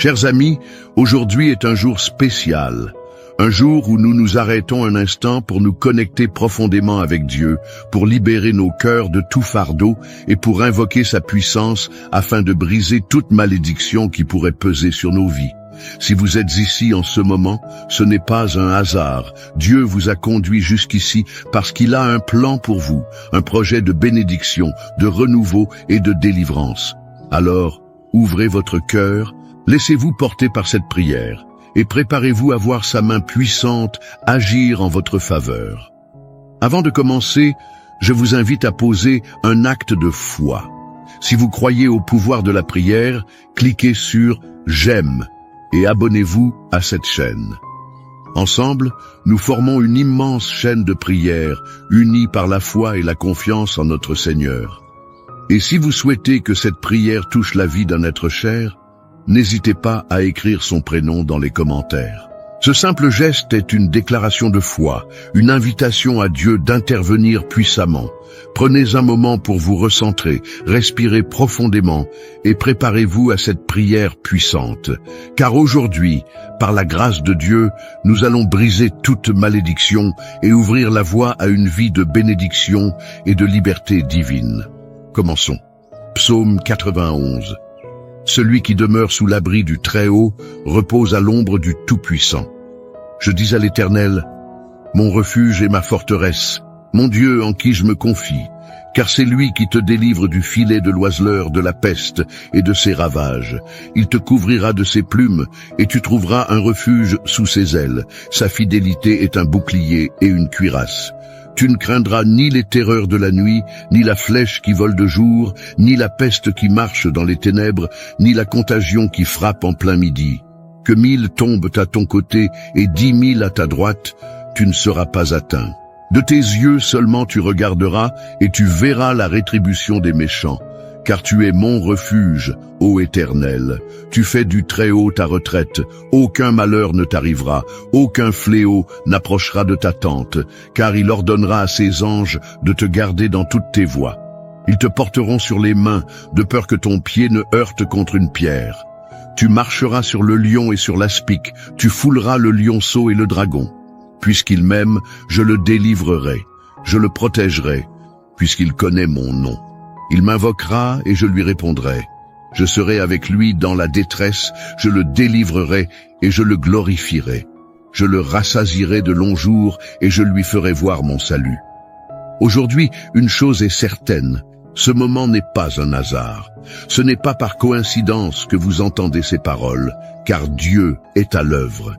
Chers amis, aujourd'hui est un jour spécial, un jour où nous nous arrêtons un instant pour nous connecter profondément avec Dieu, pour libérer nos cœurs de tout fardeau et pour invoquer sa puissance afin de briser toute malédiction qui pourrait peser sur nos vies. Si vous êtes ici en ce moment, ce n'est pas un hasard. Dieu vous a conduit jusqu'ici parce qu'il a un plan pour vous, un projet de bénédiction, de renouveau et de délivrance. Alors, ouvrez votre cœur, laissez-vous porter par cette prière et préparez-vous à voir sa main puissante agir en votre faveur. Avant de commencer, je vous invite à poser un acte de foi. Si vous croyez au pouvoir de la prière, cliquez sur « J'aime » et abonnez-vous à cette chaîne. Ensemble, nous formons une immense chaîne de prière, unie par la foi et la confiance en notre Seigneur. Et si vous souhaitez que cette prière touche la vie d'un être cher, n'hésitez pas à écrire son prénom dans les commentaires. Ce simple geste est une déclaration de foi, une invitation à Dieu d'intervenir puissamment. Prenez un moment pour vous recentrer, respirez profondément et préparez-vous à cette prière puissante. Car aujourd'hui, par la grâce de Dieu, nous allons briser toute malédiction et ouvrir la voie à une vie de bénédiction et de liberté divine. Commençons. Psaume 91. Celui qui demeure sous l'abri du Très-Haut repose à l'ombre du Tout-Puissant. Je dis à l'Éternel, mon refuge et ma forteresse, mon Dieu en qui je me confie, car c'est lui qui te délivre du filet de l'oiseleur, de la peste et de ses ravages. Il te couvrira de ses plumes et tu trouveras un refuge sous ses ailes. Sa fidélité est un bouclier et une cuirasse. Tu ne craindras ni les terreurs de la nuit, ni la flèche qui vole de jour, ni la peste qui marche dans les ténèbres, ni la contagion qui frappe en plein midi. Que 1000 tombent à ton côté et 10 000 à ta droite, tu ne seras pas atteint. De tes yeux seulement tu regarderas et tu verras la rétribution des méchants. Car tu es mon refuge, ô Éternel. Tu fais du Très-Haut ta retraite. Aucun malheur ne t'arrivera, aucun fléau n'approchera de ta tente, car il ordonnera à ses anges de te garder dans toutes tes voies. Ils te porteront sur les mains, de peur que ton pied ne heurte contre une pierre. Tu marcheras sur le lion et sur l'aspic, tu fouleras le lionceau et le dragon. Puisqu'il m'aime, je le délivrerai, je le protégerai, puisqu'il connaît mon nom. Il m'invoquera et je lui répondrai. Je serai avec lui dans la détresse, je le délivrerai et je le glorifierai. Je le rassasierai de longs jours et je lui ferai voir mon salut. Aujourd'hui, une chose est certaine, ce moment n'est pas un hasard. Ce n'est pas par coïncidence que vous entendez ces paroles, car Dieu est à l'œuvre.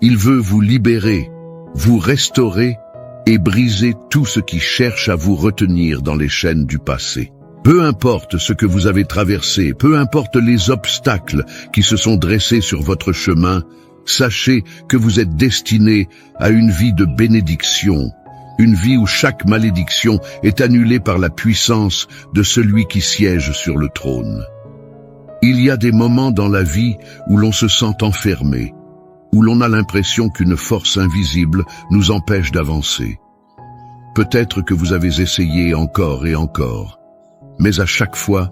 Il veut vous libérer, vous restaurer et briser tout ce qui cherche à vous retenir dans les chaînes du passé. Peu importe ce que vous avez traversé, peu importe les obstacles qui se sont dressés sur votre chemin, sachez que vous êtes destiné à une vie de bénédiction, une vie où chaque malédiction est annulée par la puissance de celui qui siège sur le trône. Il y a des moments dans la vie où l'on se sent enfermé, où l'on a l'impression qu'une force invisible nous empêche d'avancer. Peut-être que vous avez essayé encore et encore, mais à chaque fois,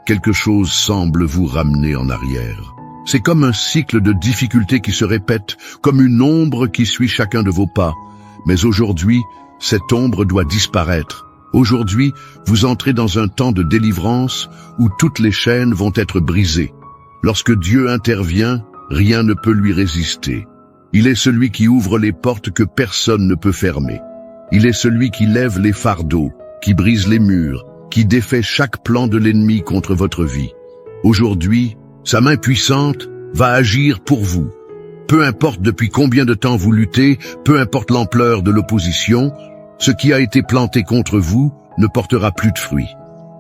quelque chose semble vous ramener en arrière. C'est comme un cycle de difficultés qui se répète, comme une ombre qui suit chacun de vos pas. Mais aujourd'hui, cette ombre doit disparaître. Aujourd'hui, vous entrez dans un temps de délivrance où toutes les chaînes vont être brisées. Lorsque Dieu intervient, rien ne peut lui résister. Il est celui qui ouvre les portes que personne ne peut fermer. Il est celui qui lève les fardeaux, qui brise les murs, qui défait chaque plan de l'ennemi contre votre vie. Aujourd'hui, sa main puissante va agir pour vous. Peu importe depuis combien de temps vous luttez, peu importe l'ampleur de l'opposition, ce qui a été planté contre vous ne portera plus de fruits.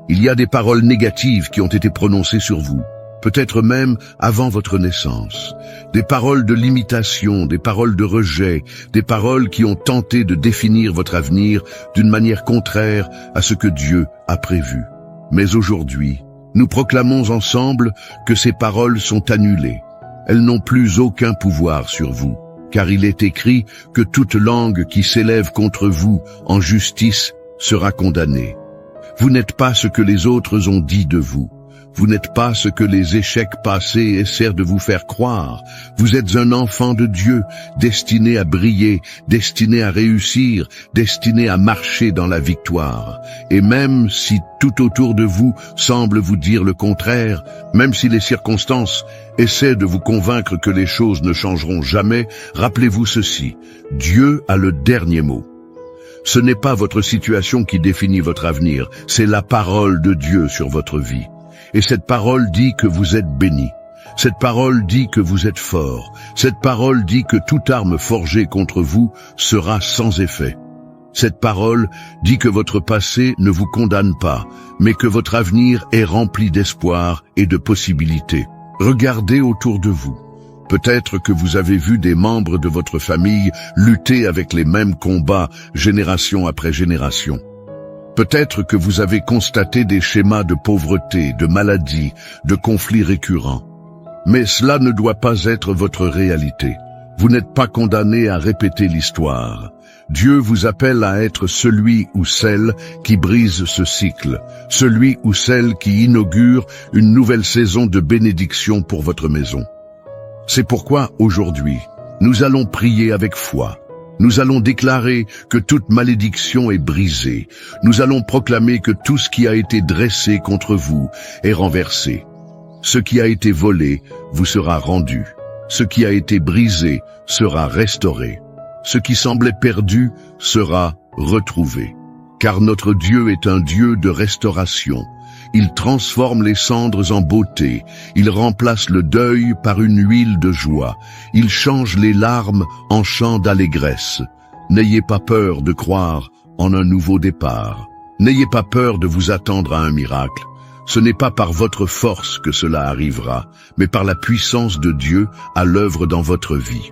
Il y a des paroles négatives qui ont été prononcées sur vous, peut-être même avant votre naissance. Des paroles de limitation, des paroles de rejet, des paroles qui ont tenté de définir votre avenir d'une manière contraire à ce que Dieu a prévu. Mais aujourd'hui, nous proclamons ensemble que ces paroles sont annulées. Elles n'ont plus aucun pouvoir sur vous, car il est écrit que toute langue qui s'élève contre vous en justice sera condamnée. Vous n'êtes pas ce que les autres ont dit de vous. Vous n'êtes pas ce que les échecs passés essaient de vous faire croire. Vous êtes un enfant de Dieu, destiné à briller, destiné à réussir, destiné à marcher dans la victoire. Et même si tout autour de vous semble vous dire le contraire, même si les circonstances essaient de vous convaincre que les choses ne changeront jamais, rappelez-vous ceci: Dieu a le dernier mot. Ce n'est pas votre situation qui définit votre avenir, c'est la parole de Dieu sur votre vie. Et cette parole dit que vous êtes béni. Cette parole dit que vous êtes fort. Cette parole dit que toute arme forgée contre vous sera sans effet. Cette parole dit que votre passé ne vous condamne pas, mais que votre avenir est rempli d'espoir et de possibilités. Regardez autour de vous. Peut-être que vous avez vu des membres de votre famille lutter avec les mêmes combats génération après génération. Peut-être que vous avez constaté des schémas de pauvreté, de maladie, de conflits récurrents. Mais cela ne doit pas être votre réalité. Vous n'êtes pas condamné à répéter l'histoire. Dieu vous appelle à être celui ou celle qui brise ce cycle, celui ou celle qui inaugure une nouvelle saison de bénédiction pour votre maison. C'est pourquoi aujourd'hui, nous allons prier avec foi. Nous allons déclarer que toute malédiction est brisée. Nous allons proclamer que tout ce qui a été dressé contre vous est renversé. Ce qui a été volé vous sera rendu. Ce qui a été brisé sera restauré. Ce qui semblait perdu sera retrouvé. Car notre Dieu est un Dieu de restauration. Il transforme les cendres en beauté. Il remplace le deuil par une huile de joie. Il change les larmes en chants d'allégresse. N'ayez pas peur de croire en un nouveau départ. N'ayez pas peur de vous attendre à un miracle. Ce n'est pas par votre force que cela arrivera, mais par la puissance de Dieu à l'œuvre dans votre vie.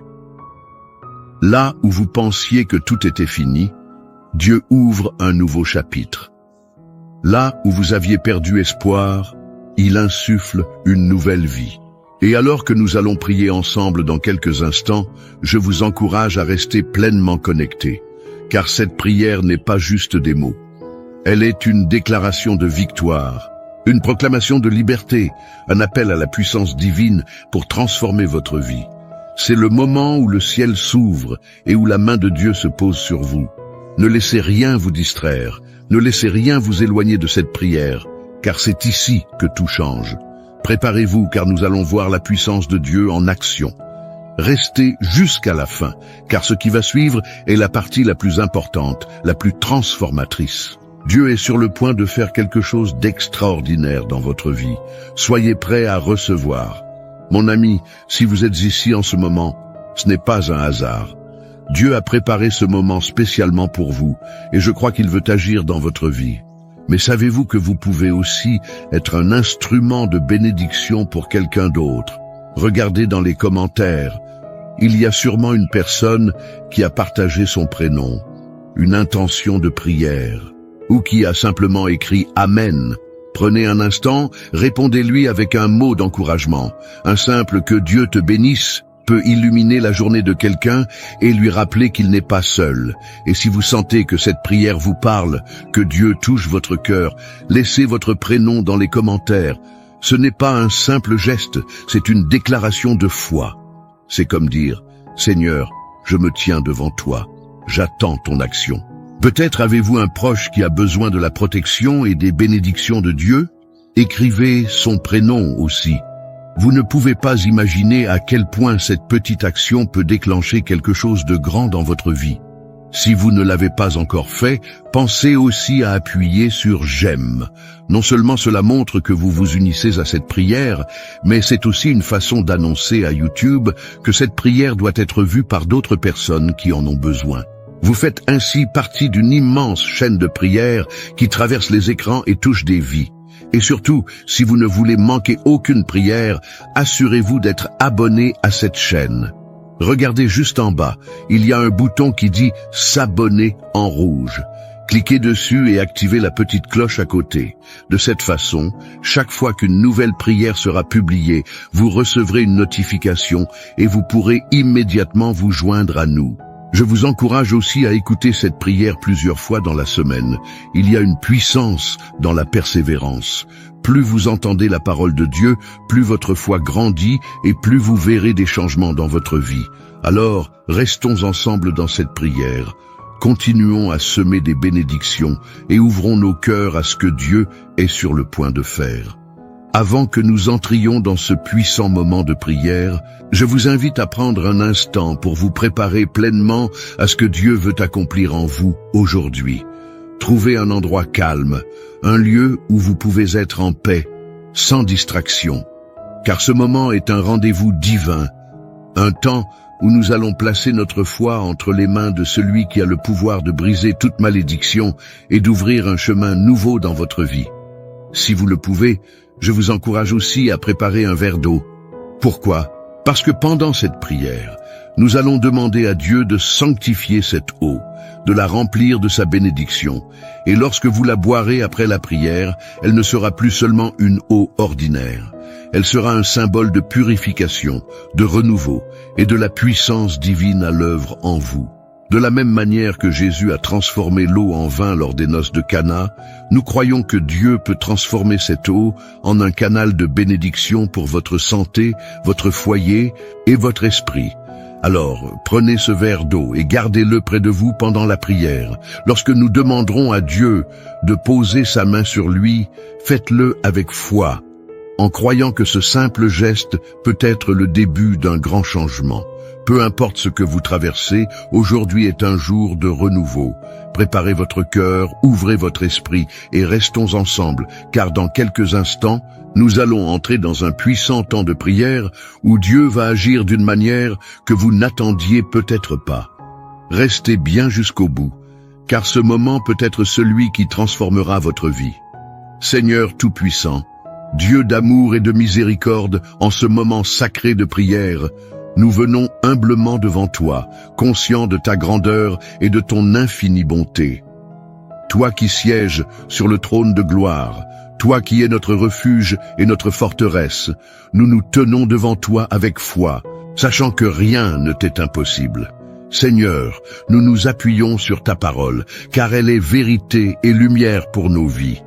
Là où vous pensiez que tout était fini, Dieu ouvre un nouveau chapitre. Là où vous aviez perdu espoir, il insuffle une nouvelle vie. Et alors que nous allons prier ensemble dans quelques instants, je vous encourage à rester pleinement connectés, car cette prière n'est pas juste des mots. Elle est une déclaration de victoire, une proclamation de liberté, un appel à la puissance divine pour transformer votre vie. C'est le moment où le ciel s'ouvre et où la main de Dieu se pose sur vous. Ne laissez rien vous distraire. Ne laissez rien vous éloigner de cette prière, car c'est ici que tout change. Préparez-vous, car nous allons voir la puissance de Dieu en action. Restez jusqu'à la fin, car ce qui va suivre est la partie la plus importante, la plus transformatrice. Dieu est sur le point de faire quelque chose d'extraordinaire dans votre vie. Soyez prêts à recevoir. Mon ami, si vous êtes ici en ce moment, ce n'est pas un hasard. Dieu a préparé ce moment spécialement pour vous, et je crois qu'il veut agir dans votre vie. Mais savez-vous que vous pouvez aussi être un instrument de bénédiction pour quelqu'un d'autre? Regardez dans les commentaires. Il y a sûrement une personne qui a partagé son prénom, une intention de prière, ou qui a simplement écrit « Amen ». Prenez un instant, répondez-lui avec un mot d'encouragement. Un simple « Que Dieu te bénisse » peut illuminer la journée de quelqu'un et lui rappeler qu'il n'est pas seul. Et si vous sentez que cette prière vous parle, que Dieu touche votre cœur, laissez votre prénom dans les commentaires. Ce n'est pas un simple geste, c'est une déclaration de foi. C'est comme dire « Seigneur, je me tiens devant toi, j'attends ton action ». Peut-être avez-vous un proche qui a besoin de la protection et des bénédictions de Dieu? Écrivez son prénom aussi. Vous ne pouvez pas imaginer à quel point cette petite action peut déclencher quelque chose de grand dans votre vie. Si vous ne l'avez pas encore fait, pensez aussi à appuyer sur « J'aime ». Non seulement cela montre que vous vous unissez à cette prière, mais c'est aussi une façon d'annoncer à YouTube que cette prière doit être vue par d'autres personnes qui en ont besoin. Vous faites ainsi partie d'une immense chaîne de prières qui traverse les écrans et touche des vies. Et surtout, si vous ne voulez manquer aucune prière, assurez-vous d'être abonné à cette chaîne. Regardez juste en bas, il y a un bouton qui dit « S'abonner » en rouge. Cliquez dessus et activez la petite cloche à côté. De cette façon, chaque fois qu'une nouvelle prière sera publiée, vous recevrez une notification et vous pourrez immédiatement vous joindre à nous. Je vous encourage aussi à écouter cette prière plusieurs fois dans la semaine. Il y a une puissance dans la persévérance. Plus vous entendez la parole de Dieu, plus votre foi grandit et plus vous verrez des changements dans votre vie. Alors, restons ensemble dans cette prière. Continuons à semer des bénédictions et ouvrons nos cœurs à ce que Dieu est sur le point de faire. Avant que nous entrions dans ce puissant moment de prière, je vous invite à prendre un instant pour vous préparer pleinement à ce que Dieu veut accomplir en vous aujourd'hui. Trouvez un endroit calme, un lieu où vous pouvez être en paix, sans distraction, car ce moment est un rendez-vous divin, un temps où nous allons placer notre foi entre les mains de celui qui a le pouvoir de briser toute malédiction et d'ouvrir un chemin nouveau dans votre vie. Si vous le pouvez, je vous encourage aussi à préparer un verre d'eau. Pourquoi? Parce que pendant cette prière, nous allons demander à Dieu de sanctifier cette eau, de la remplir de sa bénédiction. Et lorsque vous la boirez après la prière, elle ne sera plus seulement une eau ordinaire. Elle sera un symbole de purification, de renouveau et de la puissance divine à l'œuvre en vous. De la même manière que Jésus a transformé l'eau en vin lors des noces de Cana, nous croyons que Dieu peut transformer cette eau en un canal de bénédiction pour votre santé, votre foyer et votre esprit. Alors, prenez ce verre d'eau et gardez-le près de vous pendant la prière. Lorsque nous demanderons à Dieu de poser sa main sur lui, faites-le avec foi, en croyant que ce simple geste peut être le début d'un grand changement. Peu importe ce que vous traversez, aujourd'hui est un jour de renouveau. Préparez votre cœur, ouvrez votre esprit et restons ensemble, car dans quelques instants, nous allons entrer dans un puissant temps de prière où Dieu va agir d'une manière que vous n'attendiez peut-être pas. Restez bien jusqu'au bout, car ce moment peut être celui qui transformera votre vie. Seigneur Tout-Puissant, Dieu d'amour et de miséricorde, en ce moment sacré de prière, nous venons humblement devant toi, conscients de ta grandeur et de ton infinie bonté. Toi qui sièges sur le trône de gloire, toi qui es notre refuge et notre forteresse, nous nous tenons devant toi avec foi, sachant que rien ne t'est impossible. Seigneur, nous nous appuyons sur ta parole, car elle est vérité et lumière pour nos vies.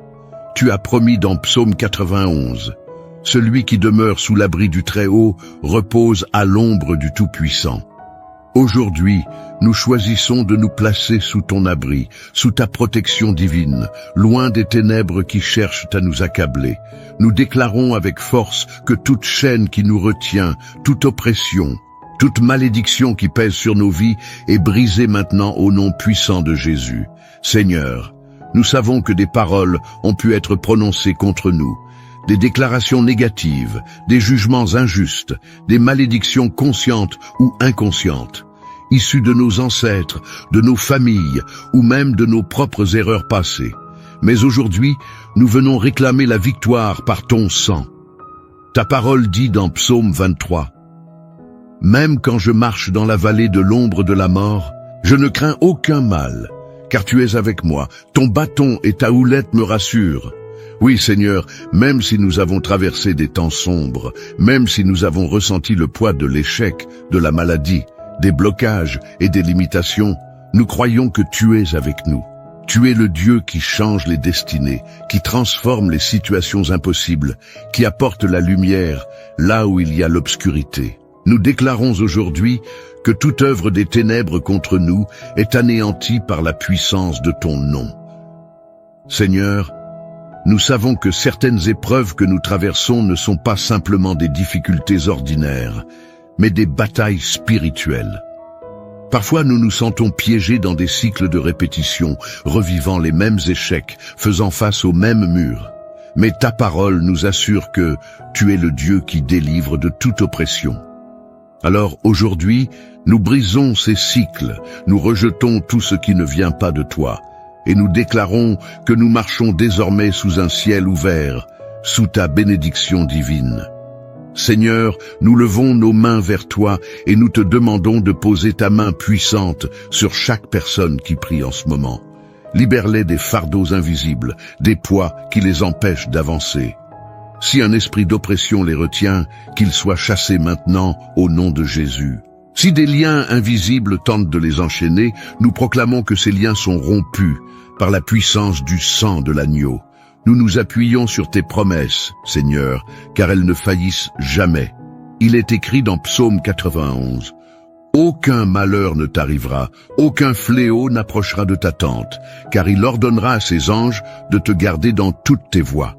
Tu as promis dans Psaume 91, « Celui qui demeure sous l'abri du Très-Haut repose à l'ombre du Tout-Puissant. » Aujourd'hui, nous choisissons de nous placer sous ton abri, sous ta protection divine, loin des ténèbres qui cherchent à nous accabler. Nous déclarons avec force que toute chaîne qui nous retient, toute oppression, toute malédiction qui pèse sur nos vies est brisée maintenant au nom puissant de Jésus. Seigneur, nous savons que des paroles ont pu être prononcées contre nous, des déclarations négatives, des jugements injustes, des malédictions conscientes ou inconscientes, issues de nos ancêtres, de nos familles ou même de nos propres erreurs passées. Mais aujourd'hui, nous venons réclamer la victoire par ton sang. Ta parole dit dans Psaume 23, « Même quand je marche dans la vallée de l'ombre de la mort, je ne crains aucun mal, car tu es avec moi, ton bâton et ta houlette me rassurent. » Oui, Seigneur, même si nous avons traversé des temps sombres, même si nous avons ressenti le poids de l'échec, de la maladie, des blocages et des limitations, nous croyons que tu es avec nous. Tu es le Dieu qui change les destinées, qui transforme les situations impossibles, qui apporte la lumière là où il y a l'obscurité. Nous déclarons aujourd'hui que toute œuvre des ténèbres contre nous est anéantie par la puissance de ton nom. Seigneur, nous savons que certaines épreuves que nous traversons ne sont pas simplement des difficultés ordinaires, mais des batailles spirituelles. Parfois, nous nous sentons piégés dans des cycles de répétition, revivant les mêmes échecs, faisant face aux mêmes murs. Mais ta parole nous assure que tu es le Dieu qui délivre de toute oppression. Alors aujourd'hui, nous brisons ces cycles, nous rejetons tout ce qui ne vient pas de toi, et nous déclarons que nous marchons désormais sous un ciel ouvert, sous ta bénédiction divine. Seigneur, nous levons nos mains vers toi et nous te demandons de poser ta main puissante sur chaque personne qui prie en ce moment. Libère-les des fardeaux invisibles, des poids qui les empêchent d'avancer. Si un esprit d'oppression les retient, qu'il soit chassé maintenant au nom de Jésus. Si des liens invisibles tentent de les enchaîner, nous proclamons que ces liens sont rompus par la puissance du sang de l'agneau. Nous nous appuyons sur tes promesses, Seigneur, car elles ne faillissent jamais. Il est écrit dans Psaume 91. Aucun malheur ne t'arrivera, aucun fléau n'approchera de ta tente, car il ordonnera à ses anges de te garder dans toutes tes voies.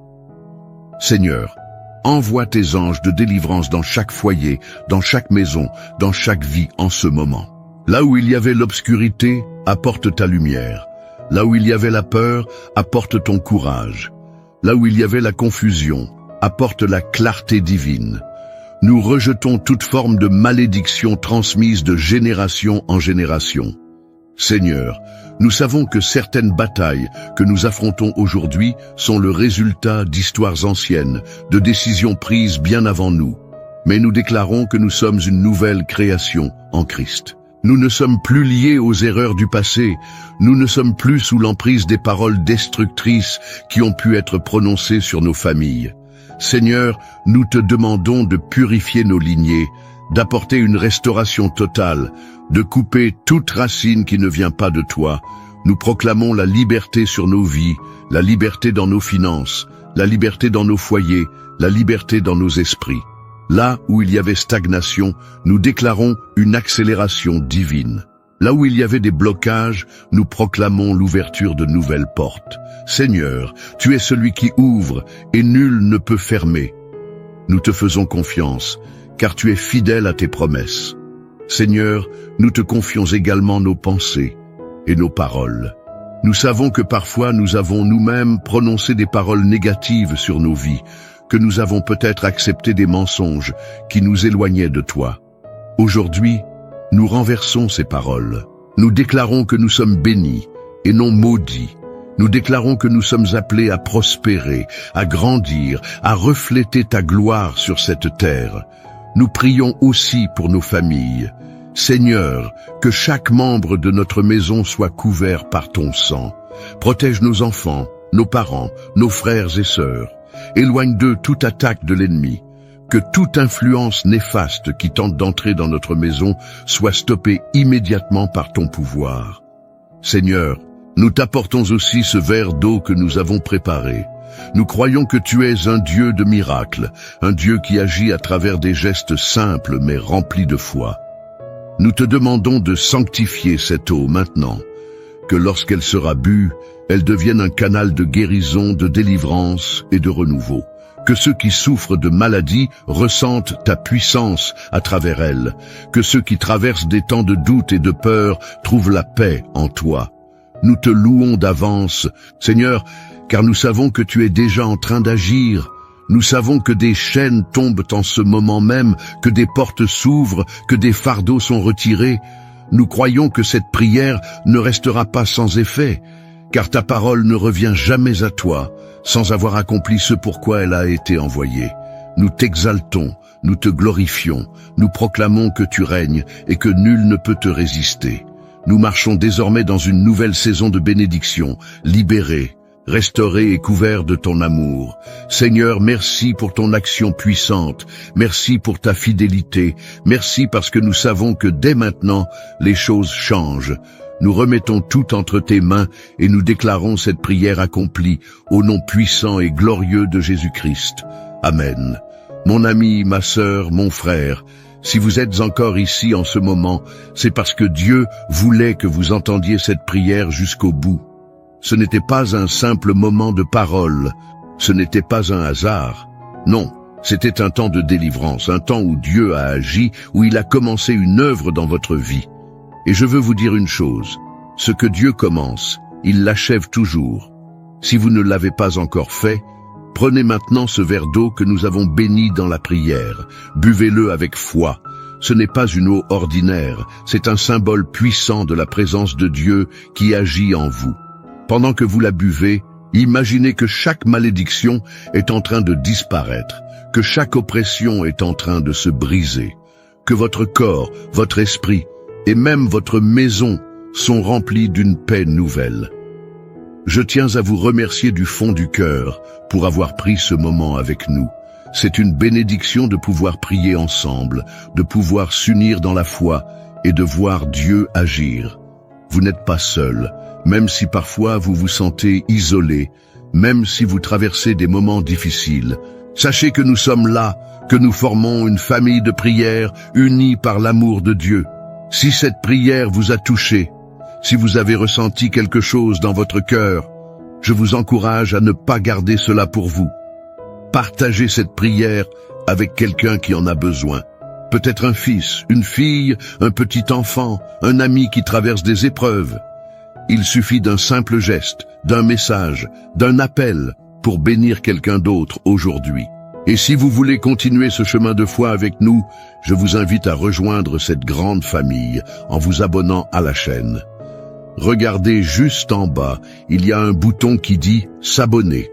Seigneur, envoie tes anges de délivrance dans chaque foyer, dans chaque maison, dans chaque vie en ce moment. Là où il y avait l'obscurité, apporte ta lumière. Là où il y avait la peur, apporte ton courage. Là où il y avait la confusion, apporte la clarté divine. Nous rejetons toute forme de malédiction transmise de génération en génération. Seigneur, nous savons que certaines batailles que nous affrontons aujourd'hui sont le résultat d'histoires anciennes, de décisions prises bien avant nous. Mais nous déclarons que nous sommes une nouvelle création en Christ. Nous ne sommes plus liés aux erreurs du passé, nous ne sommes plus sous l'emprise des paroles destructrices qui ont pu être prononcées sur nos familles. Seigneur, nous te demandons de purifier nos lignées, d'apporter une restauration totale, de couper toute racine qui ne vient pas de toi. Nous proclamons la liberté sur nos vies, la liberté dans nos finances, la liberté dans nos foyers, la liberté dans nos esprits. Là où il y avait stagnation, nous déclarons une accélération divine. Là où il y avait des blocages, nous proclamons l'ouverture de nouvelles portes. Seigneur, tu es celui qui ouvre et nul ne peut fermer. Nous te faisons confiance, car tu es fidèle à tes promesses. Seigneur, nous te confions également nos pensées et nos paroles. Nous savons que parfois nous avons nous-mêmes prononcé des paroles négatives sur nos vies, que nous avons peut-être accepté des mensonges qui nous éloignaient de toi. Aujourd'hui, nous renversons ces paroles. Nous déclarons que nous sommes bénis et non maudits. Nous déclarons que nous sommes appelés à prospérer, à grandir, à refléter ta gloire sur cette terre. Nous prions aussi pour nos familles. Seigneur, que chaque membre de notre maison soit couvert par ton sang. Protège nos enfants, nos parents, nos frères et sœurs. Éloigne d'eux toute attaque de l'ennemi. Que toute influence néfaste qui tente d'entrer dans notre maison soit stoppée immédiatement par ton pouvoir. Seigneur, nous t'apportons aussi ce verre d'eau que nous avons préparé. Nous croyons que tu es un Dieu de miracles, un Dieu qui agit à travers des gestes simples mais remplis de foi. Nous te demandons de sanctifier cette eau maintenant, que lorsqu'elle sera bue, elle devienne un canal de guérison, de délivrance et de renouveau. Que ceux qui souffrent de maladies ressentent ta puissance à travers elle. Que ceux qui traversent des temps de doute et de peur trouvent la paix en toi. Nous te louons d'avance, Seigneur, car nous savons que tu es déjà en train d'agir. Nous savons que des chaînes tombent en ce moment même, que des portes s'ouvrent, que des fardeaux sont retirés. Nous croyons que cette prière ne restera pas sans effet, car ta parole ne revient jamais à toi, sans avoir accompli ce pourquoi elle a été envoyée. Nous t'exaltons, nous te glorifions, nous proclamons que tu règnes et que nul ne peut te résister. Nous marchons désormais dans une nouvelle saison de bénédiction, libérés, restaurés et couverts de ton amour. Seigneur, merci pour ton action puissante, merci pour ta fidélité, merci parce que nous savons que dès maintenant, les choses changent. Nous remettons tout entre tes mains et nous déclarons cette prière accomplie au nom puissant et glorieux de Jésus-Christ. Amen. Mon ami, ma sœur, mon frère, si vous êtes encore ici en ce moment, c'est parce que Dieu voulait que vous entendiez cette prière jusqu'au bout. Ce n'était pas un simple moment de parole, ce n'était pas un hasard. Non, c'était un temps de délivrance, un temps où Dieu a agi, où il a commencé une œuvre dans votre vie. Et je veux vous dire une chose, ce que Dieu commence, il l'achève toujours. Si vous ne l'avez pas encore fait, prenez maintenant ce verre d'eau que nous avons béni dans la prière. Buvez-le avec foi. Ce n'est pas une eau ordinaire, c'est un symbole puissant de la présence de Dieu qui agit en vous. Pendant que vous la buvez, imaginez que chaque malédiction est en train de disparaître, que chaque oppression est en train de se briser, que votre corps, votre esprit et même votre maison sont remplis d'une paix nouvelle. Je tiens à vous remercier du fond du cœur pour avoir pris ce moment avec nous. C'est une bénédiction de pouvoir prier ensemble, de pouvoir s'unir dans la foi et de voir Dieu agir. Vous n'êtes pas seul, même si parfois vous vous sentez isolé, même si vous traversez des moments difficiles. Sachez que nous sommes là, que nous formons une famille de prière unie par l'amour de Dieu. Si cette prière vous a touché, si vous avez ressenti quelque chose dans votre cœur, je vous encourage à ne pas garder cela pour vous. Partagez cette prière avec quelqu'un qui en a besoin. Peut-être un fils, une fille, un petit enfant, un ami qui traverse des épreuves. Il suffit d'un simple geste, d'un message, d'un appel pour bénir quelqu'un d'autre aujourd'hui. Et si vous voulez continuer ce chemin de foi avec nous, je vous invite à rejoindre cette grande famille en vous abonnant à la chaîne. Regardez juste en bas, il y a un bouton qui dit « S'abonner ».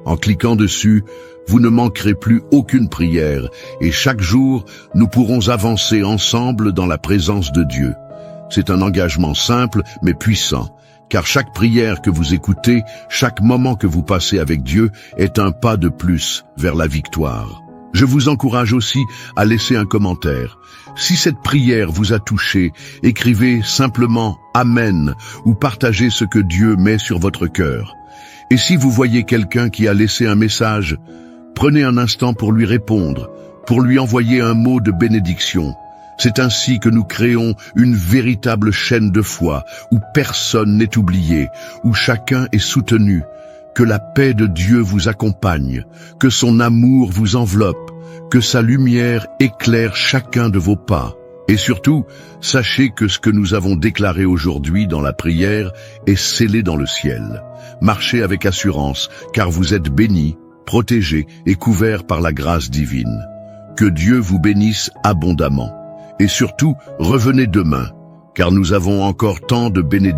En cliquant dessus, vous ne manquerez plus aucune prière et chaque jour, nous pourrons avancer ensemble dans la présence de Dieu. C'est un engagement simple mais puissant, car chaque prière que vous écoutez, chaque moment que vous passez avec Dieu est un pas de plus vers la victoire. Je vous encourage aussi à laisser un commentaire. Si cette prière vous a touché, écrivez simplement « Amen » ou partagez ce que Dieu met sur votre cœur. Et si vous voyez quelqu'un qui a laissé un message, prenez un instant pour lui répondre, pour lui envoyer un mot de bénédiction. C'est ainsi que nous créons une véritable chaîne de foi, où personne n'est oublié, où chacun est soutenu. Que la paix de Dieu vous accompagne, que son amour vous enveloppe, que sa lumière éclaire chacun de vos pas. Et surtout, sachez que ce que nous avons déclaré aujourd'hui dans la prière est scellé dans le ciel. Marchez avec assurance, car vous êtes bénis, protégés et couverts par la grâce divine. Que Dieu vous bénisse abondamment. Et surtout, revenez demain, car nous avons encore tant de bénédictions.